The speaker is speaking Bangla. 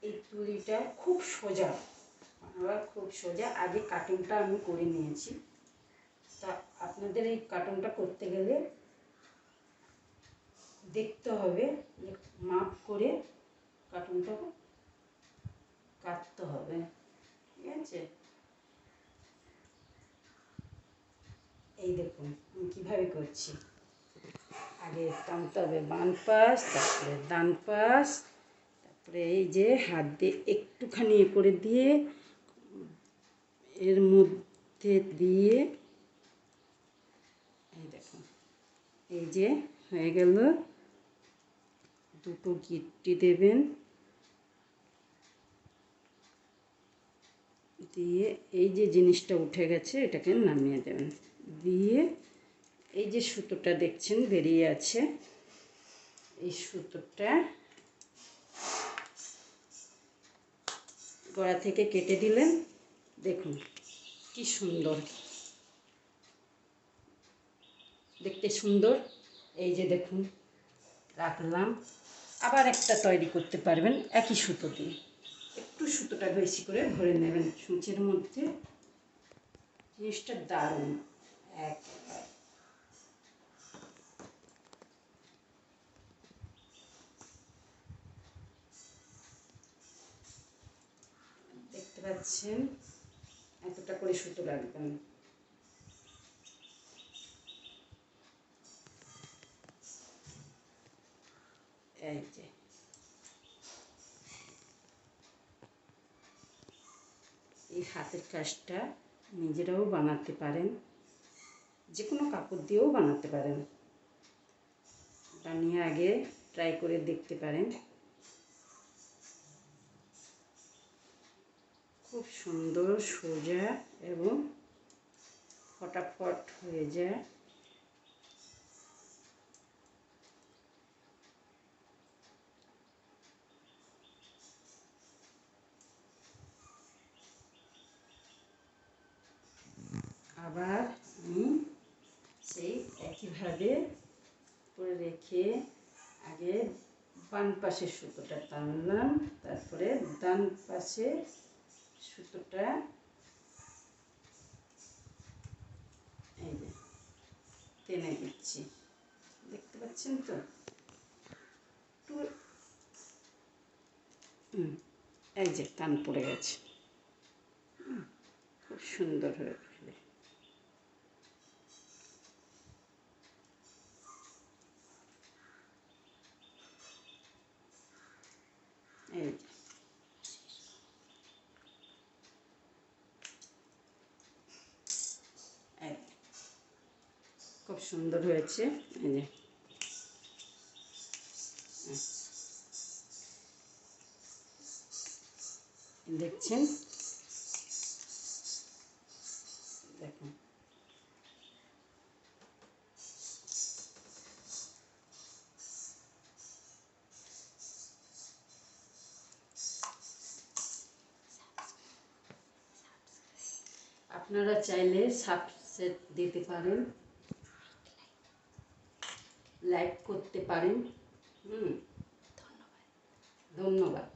এই তুলিটা খুব সোজা, খুব সোজা। আগে কাটিংটা আমি করে নিয়েছি। তা আপনাদের এই কাটিংটা করতে গেলে দেখতে হবে যে মাপ করে কাটিংটা কাটতে হবে, ঠিক আছে? এই দেখুন আমি কীভাবে করছি। আগে টানতে হবে বাম পাশ, তারপরে ডান পাশ, তারপরে এই যে হাত দিয়ে একটুখানি এ করে দিয়ে এর মধ্যে দিয়ে এই দেখুন, এই যে হয়ে গেল। দুটো গিট্টি দেবেন, দিয়ে এই যে জিনিসটা উঠে গেছে এটাকে নামিয়ে দেবেন। দিয়ে এই যে সুতোটা দেখছেন বেরিয়ে আছে, এই সুতোটা গোড়া থেকে কেটে দিলেন। দেখুন কি সুন্দর, দেখতে সুন্দর। এই যে দেখুন রাখলাম। আবার একটা তৈরি করতে পারবেন একই সুতো দিয়ে। একটু সুতোটা বেশি করে ভরে নেবেন সূচের মধ্যে। জিনিসটা দারুণ। দেখতে পাচ্ছেন এতটা করে সুতো রাখবেন। এই যে এই হাতের কাজটা নিজেরাও বানাতে পারেন, যে কোনো কাপড় দিয়েও বানাতে পারেন। এটা নিয়ে আগে ট্রাই করে দেখতে পারেন। খুব সুন্দর সোজা এবং ফটাফট হয়ে যায়। আবার আমি সেই একইভাবে করে রেখে আগে বাম পাশের সুতোটা টানলাম, তারপরে ডান পাশে সুতোটা এই যে টেনে দিচ্ছি। দেখতে পাচ্ছেন তো? এই যে টান পড়ে গেছে। খুব সুন্দর হয়ে গেলে এই যে খুব সুন্দর হয়েছে। এই যে দেখছেন, দেখুন আপনারা চাইলে সাবস্ক্রাইব দিতে পারেন, লাইক করতে পারেন। ধন্যবাদ।